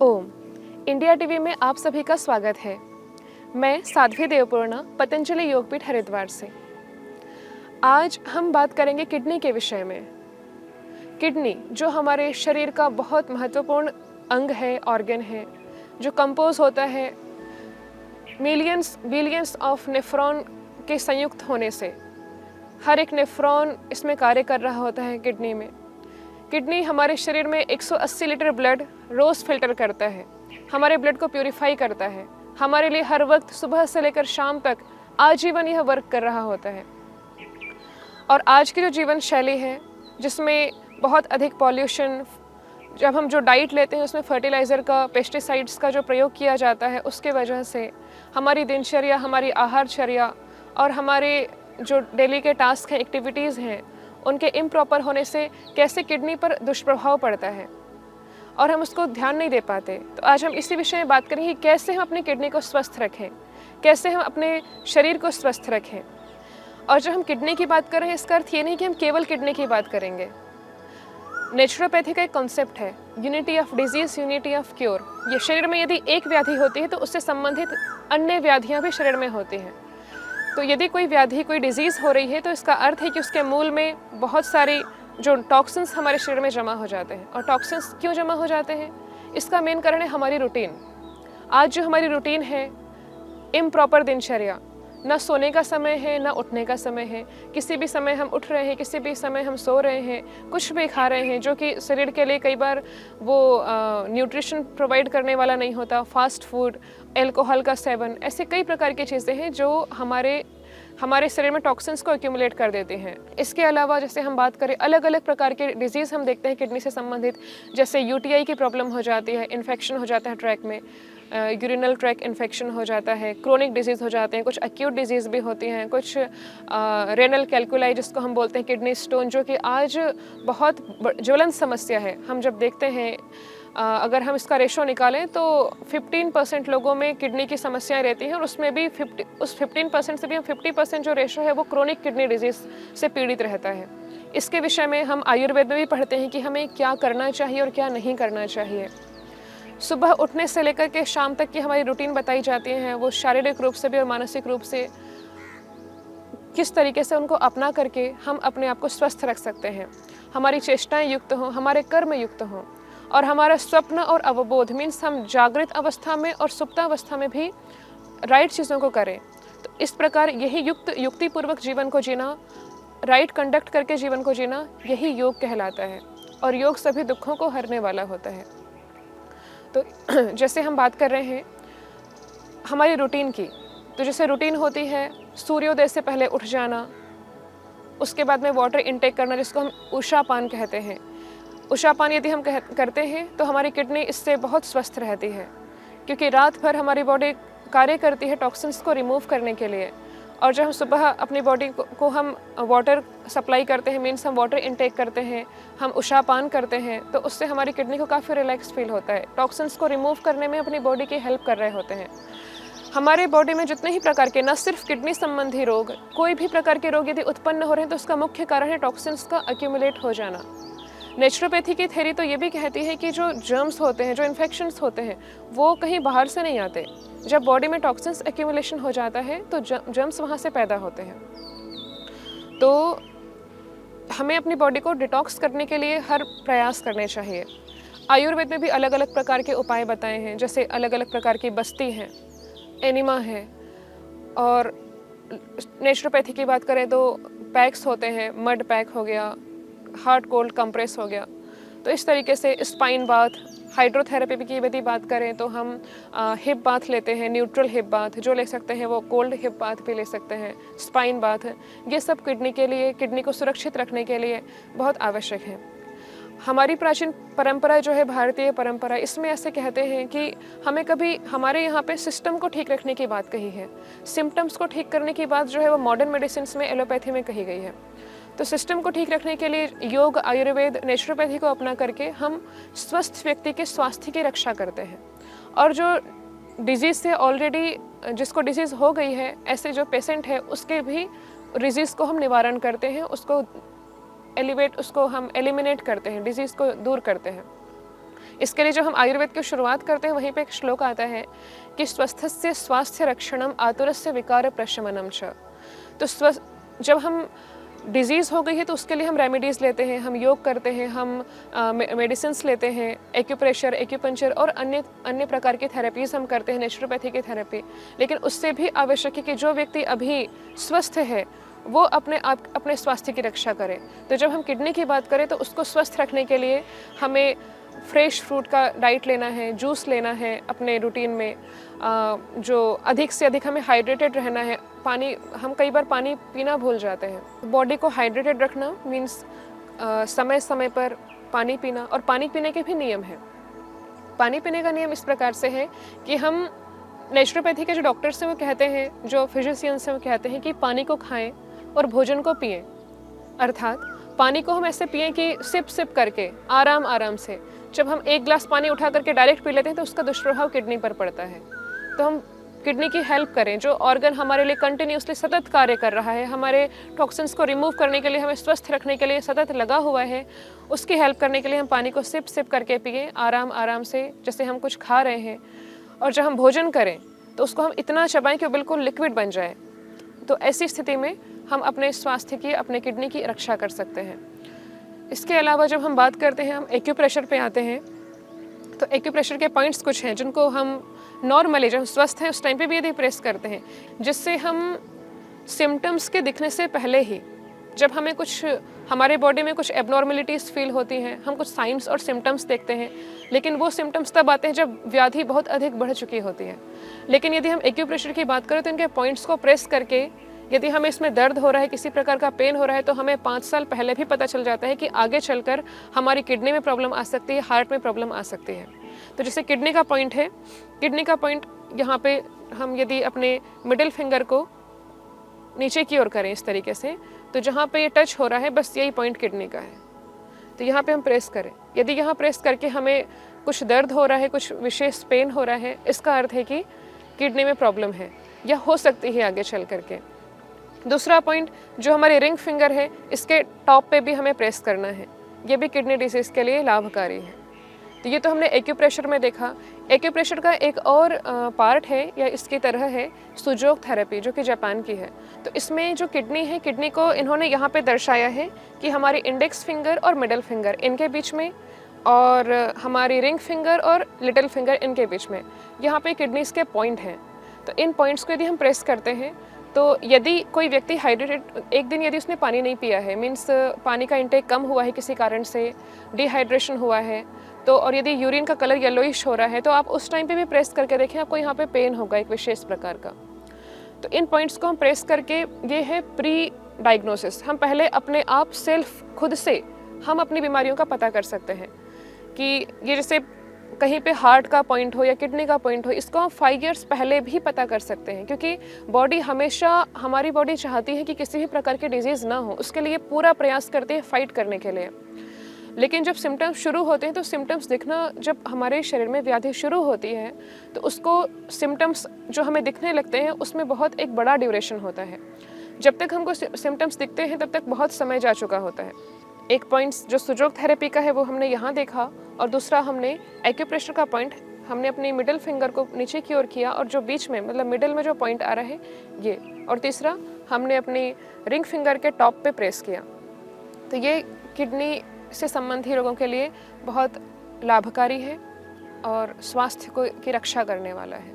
ओम। India TV में आप सभी का स्वागत है। मैं साध्वी देवपूर्णा, पतंजलि योगपीठ हरिद्वार से। आज हम बात करेंगे किडनी के विषय में। किडनी जो हमारे शरीर का बहुत महत्वपूर्ण अंग है, ऑर्गन है, जो कंपोज होता है मिलियंस बिलियंस ऑफ नेफ्रॉन के संयुक्त होने से। हर एक नेफ्रॉन इसमें कार्य कर रहा होता है किडनी में। किडनी हमारे शरीर में 180 लीटर ब्लड रोज़ फिल्टर करता है, हमारे ब्लड को प्यूरिफाई करता है। हमारे लिए हर वक्त सुबह से लेकर शाम तक आजीवन यह वर्क कर रहा होता है। और आज की जो जीवन शैली है जिसमें बहुत अधिक पॉल्यूशन, जब हम जो डाइट लेते हैं उसमें फर्टिलाइज़र का, पेस्टिसाइड्स का जो प्रयोग किया जाता है, उसके वजह से हमारी दिनचर्या, हमारी आहारचर्या और हमारे जो डेली के टास्क हैं, एक्टिविटीज़ हैं, उनके इम्प्रॉपर होने से कैसे किडनी पर दुष्प्रभाव पड़ता है और हम उसको ध्यान नहीं दे पाते। तो आज हम इसी विषय में बात करेंगे कि कैसे हम अपनी किडनी को स्वस्थ रखें, कैसे हम अपने शरीर को स्वस्थ रखें। और जब हम किडनी की बात कर रहे हैं, इसका अर्थ ये नहीं कि हम केवल किडनी की बात करेंगे। नेचुरोपैथी का एक कॉन्सेप्ट है, unity of disease, unity of cure. ये शरीर में यदि एक व्याधि होती है तो उससे संबंधित अन्य व्याधियाँ भी शरीर में होती हैं। तो यदि कोई व्याधि, कोई डिजीज़ हो रही है तो इसका अर्थ है कि उसके मूल में बहुत सारी जो टॉक्सिन्स हमारे शरीर में जमा हो जाते हैं। और टॉक्सिन्स क्यों जमा हो जाते हैं? इसका मेन कारण है हमारी रूटीन। आज जो हमारी रूटीन है, इम्प्रॉपर दिनचर्या, ना सोने का समय है ना उठने का समय है। किसी भी समय हम उठ रहे हैं, किसी भी समय हम सो रहे हैं, कुछ भी खा रहे हैं जो कि शरीर के लिए कई बार वो न्यूट्रिशन प्रोवाइड करने वाला नहीं होता। फास्ट फूड, एल्कोहल का सेवन, ऐसे कई प्रकार की चीज़ें हैं जो हमारे शरीर में टॉक्सिन्स को एक्यूमुलेट कर देते हैं। इसके अलावा जैसे हम बात करें, अलग अलग प्रकार के डिजीज़ हम देखते हैं किडनी से संबंधित, जैसे यूटीआई की प्रॉब्लम हो जाती है, इन्फेक्शन हो जाता है ट्रैक में, यूरिनल ट्रैक इन्फेक्शन हो जाता है, क्रोनिक डिजीज़ हो जाते हैं, कुछ एक्यूट डिजीज़ भी होती हैं, कुछ रेनल कैल्कुलाई जिसको हम बोलते हैं किडनी स्टोन, जो कि आज बहुत ज्वलंत समस्या है। हम जब देखते हैं, अगर हम इसका रेशो निकालें तो 15% लोगों में किडनी की समस्याएं रहती हैं और उसमें भी 15% से भी हम 50% जो रेशो है वो क्रोनिक किडनी डिजीज़ से पीड़ित रहता है। इसके विषय में हम आयुर्वेद में भी पढ़ते हैं कि हमें क्या करना चाहिए और क्या नहीं करना चाहिए। सुबह उठने से लेकर के शाम तक की हमारी रूटीन बताई जाती है, वो शारीरिक रूप से भी और मानसिक रूप से किस तरीके से उनको अपना करके हम अपने आप को स्वस्थ रख सकते हैं, हमारी चेष्टाएं युक्त हों, हमारे कर्म युक्त हों और हमारा स्वप्न और अवबोध, मीन्स हम जागृत अवस्था में और सुप्तावस्था में भी राइट चीज़ों को करें। तो इस प्रकार यही युक्तिपूर्वक जीवन को जीना, राइट कंडक्ट करके जीवन को जीना, यही योग कहलाता है। और योग सभी दुखों को हरने वाला होता है। तो जैसे हम बात कर रहे हैं हमारी रूटीन की, तो जैसे रूटीन होती है सूर्योदय से पहले उठ जाना, उसके बाद में वाटर इनटेक करना जिसको हम उषापान कहते हैं। उषापान यदि हम करते हैं तो हमारी किडनी इससे बहुत स्वस्थ रहती है, क्योंकि रात भर हमारी बॉडी कार्य करती है टॉक्सिन्स को रिमूव करने के लिए। और जब हम सुबह अपनी बॉडी को हम वाटर सप्लाई करते हैं, मीन्स हम वाटर इनटेक करते हैं, हम उषापान करते हैं, तो उससे हमारी किडनी को काफ़ी रिलैक्स फील होता है। टॉक्सिन्स को रिमूव करने में अपनी बॉडी की हेल्प कर रहे होते हैं। हमारे बॉडी में जितने ही प्रकार के, न सिर्फ किडनी संबंधी रोग, कोई भी प्रकार के रोग यदि उत्पन्न हो रहे हैं तो उसका मुख्य कारण है टॉक्सिन्स का एक्यूमुलेट हो जाना। नेचुरोपैथी की थ्योरी तो ये भी कहती है कि जो जर्म्स होते हैं, जो इन्फेक्शंस होते हैं, वो कहीं बाहर से नहीं आते। जब बॉडी में टॉक्सिन्स एक्यूमुलेशन हो जाता है तो जर्म्स वहाँ से पैदा होते हैं। तो हमें अपनी बॉडी को डिटॉक्स करने के लिए हर प्रयास करने चाहिए। आयुर्वेद में भी अलग अलग प्रकार के उपाय बताए हैं, जैसे अलग अलग प्रकार की बस्ती है, एनिमा है। और नेचुरोपैथी की बात करें तो पैक्स होते हैं, मड पैक हो गया, हार्ट कोल्ड कंप्रेस हो गया। तो इस तरीके से स्पाइन बाथ, हाइड्रोथेरेपी की यदि बात करें तो हम हिप बाथ लेते हैं, न्यूट्रल हिप बाथ जो ले सकते हैं, वो कोल्ड हिप बाथ भी ले सकते हैं, स्पाइन बाथ। ये सब किडनी के लिए, किडनी को सुरक्षित रखने के लिए बहुत आवश्यक है। हमारी प्राचीन परंपरा जो है, भारतीय परंपरा, इसमें ऐसे कहते हैं कि हमें कभी हमारे यहाँ पे सिस्टम को ठीक रखने की बात कही है, सिम्टम्स को ठीक करने की बात जो है वो मॉडर्न मेडिसिन में, एलोपैथी में कही गई है। तो सिस्टम को ठीक रखने के लिए योग, आयुर्वेद, नेचुरोपैथी को अपना करके हम स्वस्थ व्यक्ति के स्वास्थ्य की रक्षा करते हैं। और जो डिजीज़ से ऑलरेडी, जिसको डिजीज़ हो गई है, ऐसे जो पेशेंट है उसके भी डिजीज़ को हम निवारण करते हैं, उसको हम एलिमिनेट करते हैं, डिजीज़ को दूर करते हैं। इसके लिए जब हम आयुर्वेद की शुरुआत करते हैं वहीं पे एक श्लोक आता है कि स्वस्थस्य स्वास्थ्य रक्षणम आतुरस्य विकार प्रशमनम च। तो जब हम डिजीज़ हो गई है तो उसके लिए हम रेमेडीज़ लेते हैं, हम योग करते हैं, हम मेडिसिन्स लेते हैं, एक्यूप्रेशर, एक्यूपंक्चर और अन्य अन्य प्रकार की थेरेपीज़ हम करते हैं, नेचुरोपैथी की थेरेपी। लेकिन उससे भी आवश्यक है कि जो व्यक्ति अभी स्वस्थ है वो अपने स्वास्थ्य की रक्षा करे। तो जब हम किडनी की बात करें तो उसको स्वस्थ रखने के लिए हमें फ्रेश फ्रूट का डाइट लेना है, जूस लेना है अपने रूटीन में, जो अधिक से अधिक हमें हाइड्रेटेड रहना है। पानी, हम कई बार पानी पीना भूल जाते हैं। बॉडी को हाइड्रेटेड रखना मीन्स समय समय पर पानी पीना, और पानी पीने के भी नियम हैं। पानी पीने का नियम इस प्रकार से है कि हम नेचुरोपैथी के जो डॉक्टर्स हैं वो कहते हैं, जो फिजिशियंस हैं वो कहते हैं कि पानी को खाएं और भोजन को पिएं। अर्थात पानी को हम ऐसे पिएं कि सिप सिप करके, आराम आराम से। जब हम एक गिलास पानी उठा करके डायरेक्ट पी लेते हैं तो उसका दुष्प्रभाव किडनी पर पड़ता है। तो हम किडनी की हेल्प करें, जो ऑर्गन हमारे लिए कंटिन्यूसली सतत कार्य कर रहा है, हमारे टॉक्सिन्स को रिमूव करने के लिए, हमें स्वस्थ रखने के लिए सतत लगा हुआ है, उसकी हेल्प करने के लिए हम पानी को सिप सिप करके पिएं, आराम आराम से, जैसे हम कुछ खा रहे हैं। और जब हम भोजन करें तो उसको हम इतना चबाएं कि वो बिल्कुल लिक्विड बन जाए। तो ऐसी स्थिति में हम अपने स्वास्थ्य की, अपने किडनी की रक्षा कर सकते हैं। इसके अलावा जब हम बात करते हैं, हम एक्यूप्रेशर पे आते हैं, तो एक्यूप्रेशर के पॉइंट्स कुछ हैं जिनको हम नॉर्मली, जब हम स्वस्थ हैं उस टाइम पे भी यदि प्रेस करते हैं, जिससे हम सिम्टम्स के दिखने से पहले ही, जब हमें कुछ, हमारे बॉडी में कुछ एबनॉर्मलिटीज़ फील होती हैं, हम कुछ साइंस और सिम्टम्स देखते हैं, लेकिन वो सिम्टम्स तब आते हैं जब व्याधि बहुत अधिक बढ़ चुकी होती है। लेकिन यदि हम एक्यूप्रेशर की बात करें तो इनके पॉइंट्स को प्रेस करके, यदि हमें इसमें दर्द हो रहा है, किसी प्रकार का पेन हो रहा है, तो हमें 5 साल पहले भी पता चल जाता है कि आगे चलकर हमारी किडनी में प्रॉब्लम आ सकती है, हार्ट में प्रॉब्लम आ सकती है। तो जैसे किडनी का पॉइंट है, किडनी का पॉइंट यहाँ पे हम यदि अपने मिडिल फिंगर को नीचे की ओर करें इस तरीके से, तो जहाँ पे ये टच हो रहा है बस यही पॉइंट किडनी का है। तो यहाँ पे हम प्रेस करें, यदि यहाँ प्रेस करके हमें कुछ दर्द हो रहा है, कुछ विशेष पेन हो रहा है, इसका अर्थ है कि किडनी में प्रॉब्लम है या हो सकती है आगे चल करके। दूसरा पॉइंट जो हमारी रिंग फिंगर है, इसके टॉप पे भी हमें प्रेस करना है, ये भी किडनी डिसीज़ के लिए लाभकारी है। तो ये तो हमने एक्यूप्रेशर में देखा। एक्यूप्रेशर का एक और पार्ट है या इसकी तरह है सुजोग थेरेपी, जो कि जापान की है। तो इसमें जो किडनी है, किडनी को इन्होंने यहाँ पे दर्शाया है कि हमारी इंडेक्स फिंगर और मिडल फिंगर इनके बीच में, और हमारी रिंग फिंगर और लिटिल फिंगर इनके बीच में, यहाँ पे किडनीज के पॉइंट हैं। तो इन पॉइंट्स को यदि हम प्रेस करते हैं, तो यदि कोई व्यक्ति हाइड्रेटेड, एक दिन यदि उसने पानी नहीं पिया है, मीन्स पानी का इंटेक कम हुआ है किसी कारण से, डिहाइड्रेशन हुआ है, तो और यदि यूरिन का कलर येलोइश हो रहा है, तो आप उस टाइम पे भी प्रेस करके देखें, आपको यहाँ पे पेन होगा एक विशेष प्रकार का। तो इन पॉइंट्स को हम प्रेस करके, ये है प्री डायग्नोसिस। हम पहले अपने आप सेल्फ, खुद से हम अपनी बीमारियों का पता कर सकते हैं कि ये जैसे कहीं पे हार्ट का पॉइंट हो या किडनी का पॉइंट हो, इसको हम 5 इयर्स पहले भी पता कर सकते हैं, क्योंकि बॉडी हमेशा, हमारी बॉडी चाहती है कि किसी भी प्रकार की डिजीज़ ना हो, उसके लिए पूरा प्रयास करती है फाइट करने के लिए। लेकिन जब सिम्टम्स शुरू होते हैं, तो सिम्टम्स दिखना, जब हमारे शरीर में व्याधि शुरू होती है तो उसको सिम्टम्स जो हमें दिखने लगते हैं उसमें बहुत एक बड़ा ड्यूरेशन होता है। जब तक हमको सिम्टम्स दिखते हैं तब तक बहुत समय जा चुका होता है। एक पॉइंट्स जो सुजोग थेरेपी का है वो हमने यहाँ देखा, और दूसरा हमने एक्यूप्रेशर का पॉइंट, हमने अपनी मिडिल फिंगर को नीचे की ओर किया और जो बीच में, मतलब मिडिल में जो पॉइंट आ रहा है ये, और तीसरा हमने अपनी रिंग फिंगर के टॉप पे प्रेस किया। तो ये किडनी से संबंधी रोगों के लिए बहुत लाभकारी है और स्वास्थ्य को की रक्षा करने वाला है।